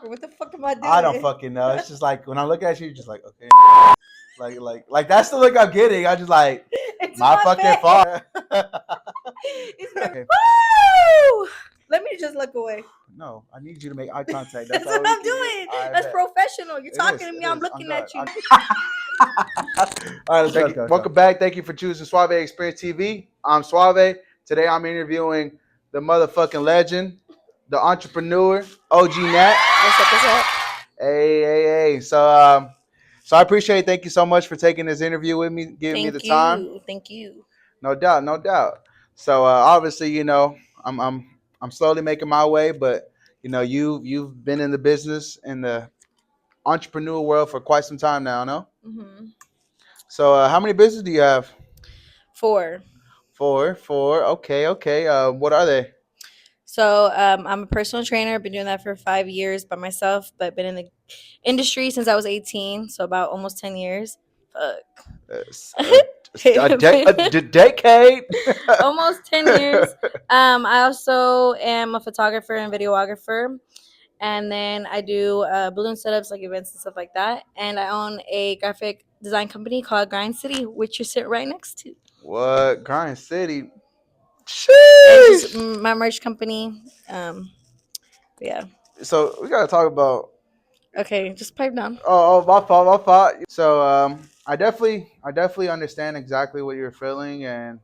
TikToker. What the fuck am I doing? I don't fucking know. It's just like when I look at you, just like okay, like that's the look I'm getting. I just like It's my my fucking face. fault. It's my woo. Let me just look away. No, I need you to make eye contact. That's That's all what we I'm can do. doing. I That's bet. professional. You're It talking is. to me. It I'm is. On looking God. at you. All right, let's go. Welcome back. Thank you for choosing Suave Experience TV. I'm Suave. Today I'm interviewing the motherfucking legend, the entrepreneur, OG Nat. What's up? What's up? Hey. So I appreciate it. Thank you so much for taking this interview with me, giving me the Thank time. you. Thank you. No doubt, no doubt. So obviously, I'm slowly making my way, but you've been in the business in the entrepreneur world for quite some time now, no? Mm-hmm. So how many businesses do you have? 4. Four. Okay. What are they? So I'm a personal trainer. I've been doing that for 5 years by myself, but been in the industry since I was 18, so about almost 10 years. Fuck. A decade. Almost 10 years. I also am a photographer and videographer. And then I do balloon setups, like events and stuff like that. And I own a graphic design company called Grind City, which you sit right next to. What? Grind City. It's just Sheesh. my merch company. Yeah. So we gotta talk about. Okay, just pipe down. My fault. So I definitely understand exactly what you're feeling, and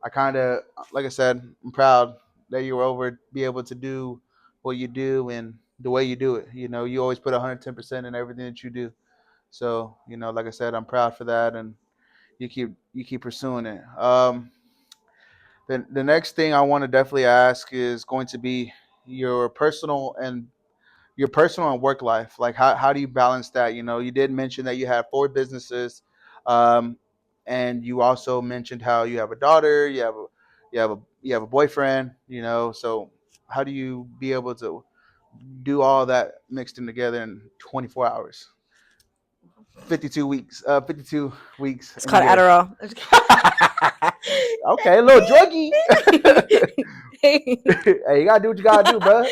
I kind of, like I said, I'm proud that you were over be able to do what you do and the way you do it. You always put 110% in everything that you do. So like I said, I'm proud for that, and you keep pursuing it. The next thing I want to definitely ask is going to be your personal and work life. Like how do you balance that? You did mention that you have 4 businesses, um, and you also mentioned how you have a daughter, you have a boyfriend. So how do you be able to do all that mixed in together in 24 hours, 52 weeks It's in a called year? Adderall. Okay, a little druggy. Hey. Hey, you gotta do what you gotta do, bro.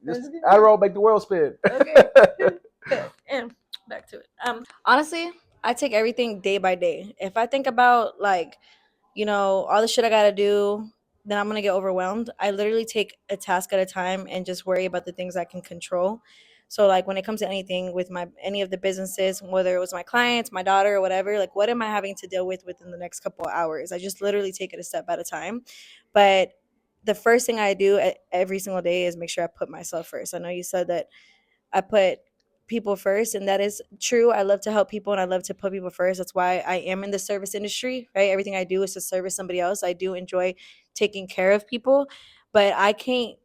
Just Adderall make the world spin. Okay. And back to it. Honestly, I take everything day by day. If I think about like, all the shit I gotta do, then I'm gonna get overwhelmed. I literally take a task at a time and just worry about the things I can control. So like when it comes to anything with my any of the businesses, whether it was my clients, my daughter, or whatever, like what am I having to deal with within the next couple of hours? I just literally take it a step at a time. But the first thing I do every single day is make sure I put myself first. I know you said that I put people first, and that is true. I love to help people and I love to put people first. That's why I am in the service industry, right? Everything I do is to service somebody else. I do enjoy taking care of people, but I can't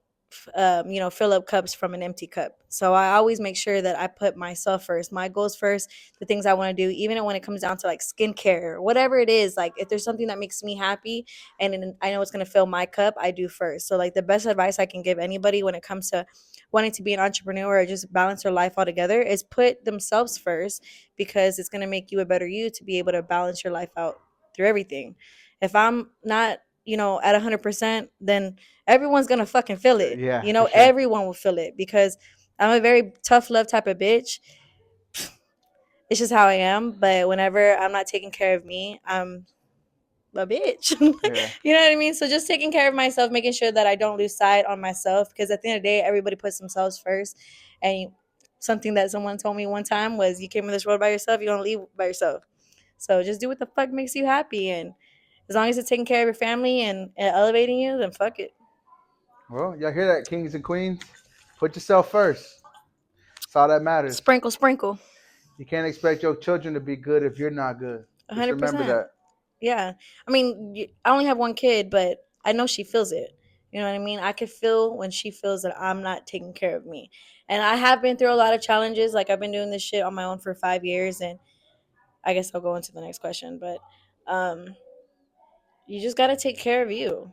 fill up cups from an empty cup. So I always make sure that I put myself first, my goals first, the things I want to do, even when it comes down to like skincare, whatever it is. Like if there's something that makes me happy and I know it's going to fill my cup, I do first. So like the best advice I can give anybody when it comes to wanting to be an entrepreneur or just balance their life altogether is put themselves first, because it's going to make you a better you to be able to balance your life out through everything. If I'm not at 100%, then everyone's gonna fucking feel it. Yeah, for sure. Everyone will feel it, because I'm a very tough love type of bitch. It's just how I am. But whenever I'm not taking care of me, I'm a bitch. Yeah. You know what I mean? So just taking care of myself, making sure that I don't lose sight on myself, because at the end of the day, everybody puts themselves first. And something that someone told me one time was, you came in this world by yourself, you don't leave by yourself. So just do what the fuck makes you happy, and as long as it's taking care of your family and elevating you, then fuck it. Well, y'all hear that, kings and queens? Put yourself first. That's all that matters. Sprinkle, sprinkle. You can't expect your children to be good if you're not good. Just remember 100%. that. Yeah. I mean, I only have one kid, but I know she feels it. You know what I mean? I could feel when she feels that I'm not taking care of me. And I have been through a lot of challenges. Like, I've been doing this shit on my own for 5 years. And I guess I'll go into the next question. But um, you just got to take care of you.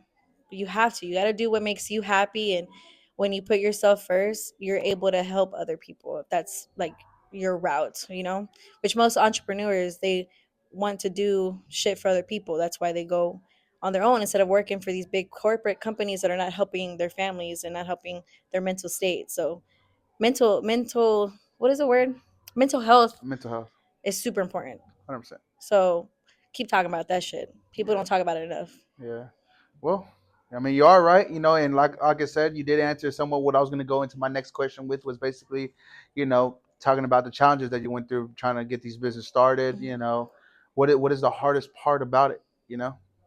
You have to. You got to do what makes you happy. And when you put yourself first, you're able to help other people. If that's like your route, which most entrepreneurs, they want to do shit for other people. That's why they go on their own instead of working for these big corporate companies that are not helping their families and not helping their mental state. So mental what is the word? Mental health Mental health, is super important. 100%. So keep talking about that shit. People Yeah, don't talk about it enough. yeah. Well, I mean, you are right, and like I said, you did answer somewhat what I was going to go into my next question with was basically, talking about the challenges that you went through trying to get these business started. Mhm. What is the hardest part about it?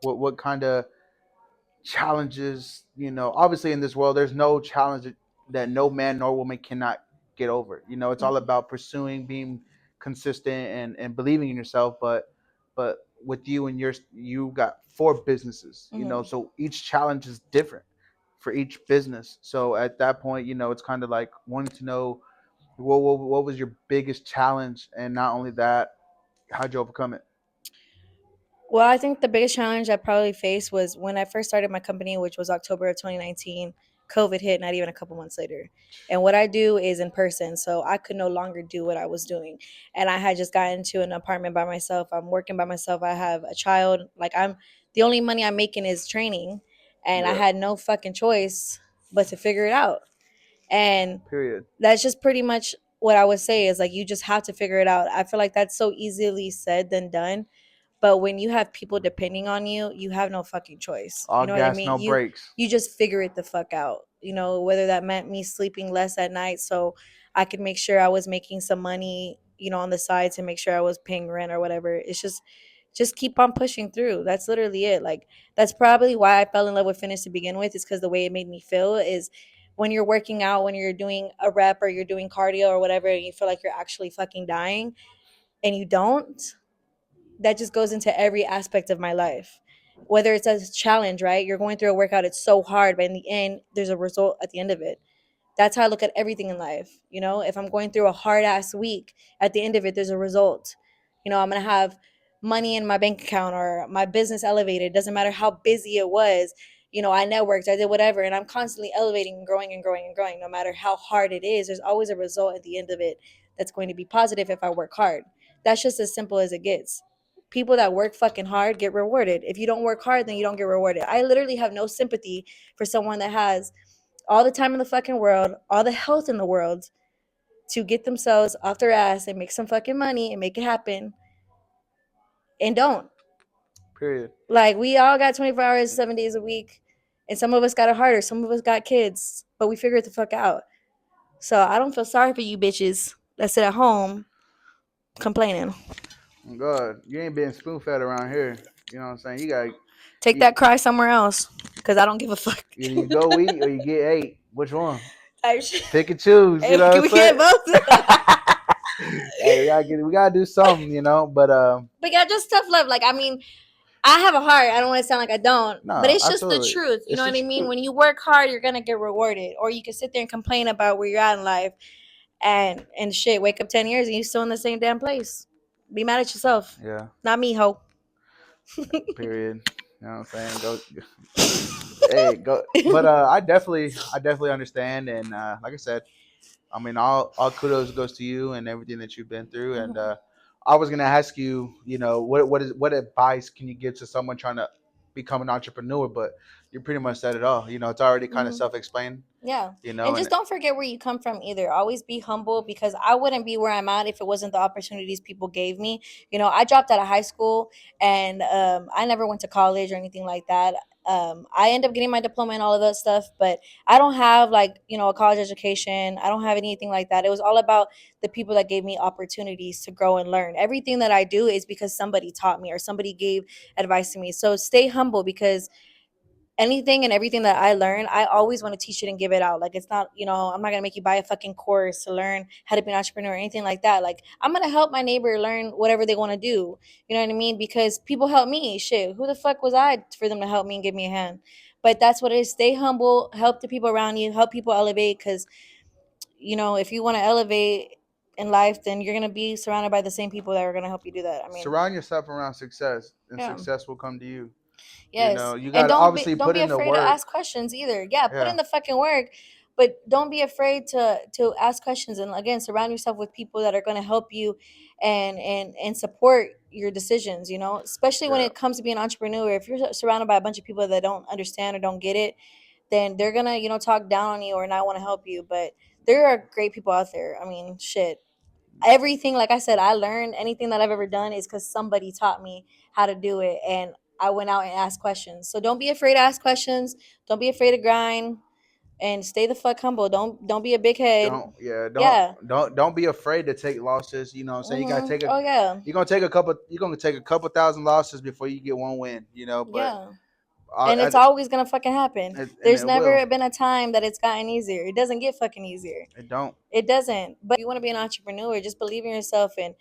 What kind of challenges, obviously in this world, there's no challenge that no man nor woman cannot get over. It's all Mhm. about pursuing, being consistent and believing in yourself. But with you and you got four businesses, Mhm. so each challenge is different for each business. So at that point, it's kind of like wanting to know what was your biggest challenge, and not only that, how'd you overcome it? Well, I think the biggest challenge I probably faced was when I first started my company, which was October of 2019. COVID hit not even a couple months later. And what I do is in person. So I could no longer do what I was doing. And I had just gotten into an apartment by myself. I'm working by myself. I have a child. Like, the only money I'm making is training. And I Yeah. had no fucking choice but to figure it out. And Period. that's just pretty much what I would say is like, you just have to figure it out. I feel like that's so easily said than done, but when you have people depending on you, you have no fucking choice. All You know what I gas, mean? no brakes. You just figure it the fuck out. Whether that meant me sleeping less at night so I could make sure I was making some money, on the side to make sure I was paying rent or whatever. It's just keep on pushing through. That's literally it. Like, that's probably why I fell in love with fitness to begin with, is because the way it made me feel is when you're working out, when you're doing a rep or you're doing cardio or whatever, and you feel like you're actually fucking dying and you don't, that just goes into every aspect of my life. Whether it's a challenge, right? You're going through a workout, it's so hard, but in the end, there's a result at the end of it. That's how I look at everything in life. If I'm going through a hard ass week, at the end of it, there's a result. I'm gonna have money in my bank account or my business elevated. Doesn't matter how busy it was. I networked, I did whatever, and I'm constantly elevating and growing and growing and growing. No matter how hard it is, there's always a result at the end of it that's going to be positive if I work hard. That's just as simple as it gets. People that work fucking hard get rewarded. If you don't work hard, then you don't get rewarded. I literally have no sympathy for someone that has all the time in the fucking world, all the health in the world to get themselves off their ass and make some fucking money and make it happen and don't. Period. Like, we all got 24 hours, 7 days a week. And some of us got it harder. Some of us got kids, but we figured the fuck out. So I don't feel sorry for you bitches that sit at home complaining. Oh, God, you ain't being spoon fed around here. You know what I'm saying? Take You, that cry somewhere else because I don't give a fuck. either you go eat or you get ate. Which one? Type shit. Pick and choose. You Hey, know can what we I'm get both? saying? Hey, we gotta do something. But But yeah, just tough love. Like, I mean, I have a heart. I don't want to sound like I don't, but no, it's just the absolutely, truth. You know it's the what I mean? truth. When you work hard, you're gonna get rewarded. Or you can sit there and complain about where you're at in life, and shit. Wake up 10 years and you still in the same damn place. Be mad at yourself, Yeah. not me, ho. Period. You know what I'm saying? Go. Hey, go. But I definitely understand, and like I said, I mean, all kudos goes to you and everything that you've been through. And Mhm. I was gonna ask you, what advice can you give to someone trying to become an entrepreneur? But you pretty much said it all. It's already kind of Mhm. self-explained. Yeah. And And just don't forget where you come from either. Always be humble, because I wouldn't be where I'm at if it wasn't the opportunities people gave me. I dropped out of high school, and I never went to college or anything like that. I end up getting my diploma and all of that stuff, but I don't have, like, a college education. I don't have anything like that. It was all about the people that gave me opportunities to grow and learn. Everything that I do is because somebody taught me or somebody gave advice to me. So stay humble, because anything and everything that I learn, I always want to teach it and give it out. Like, it's not, I'm not gonna make you buy a fucking course to learn how to be an entrepreneur or anything like that. Like, I'm gonna help my neighbor learn whatever they want to do. You know what I mean? Because people help me. Shit, who the fuck was I for them to help me and give me a hand? But that's what it is. Stay humble, help the people around you, help people elevate. Because if you want to elevate in life, then you're gonna be surrounded by the same people that are gonna help you do that. I mean, surround yourself around success, and yeah. success will come to you. Yes. You got And to don't be obviously don't put be in the afraid to work. ask questions either. Yeah, put in Yeah. the fucking work, but don't be afraid to ask questions, and again, surround yourself with people that are going to help you and support your decisions, especially when Yeah. it comes to being an entrepreneur. If you're surrounded by a bunch of people that don't understand or don't get it, then they're going to, talk down on you or not want to help you. But there are great people out there. I mean, shit. Everything, like I said, I learned anything that I've ever done is because somebody taught me how to do it, and I went out and asked questions. So don't be afraid to ask questions. Don't be afraid to grind, and stay the fuck humble. Don't be a big head. Don't yeah, Yeah. don't be afraid to take losses. You know what I'm saying? You gotta take a Oh yeah. you're gonna take a couple thousand losses before you get one win, you know, but Yeah. And it's always gonna fucking happen. and There's it will. never been a time that it's gotten easier. It doesn't get fucking easier. It don't. It doesn't. But if you want to be an entrepreneur, just believe in yourself, and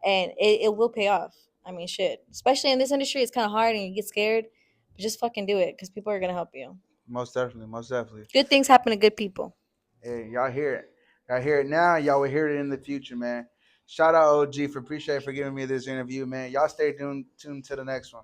it will pay off. I mean, shit. Especially in this industry, it's kind of hard and you get scared. But just fucking do it because people are gonna help you. Most definitely, most definitely. Good things happen to good people. Hey, y'all hear it. Y'all hear it now, y'all will hear it in the future, man. Shout out OG for appreciate for giving me this interview, man. Y'all stay tuned to the next one.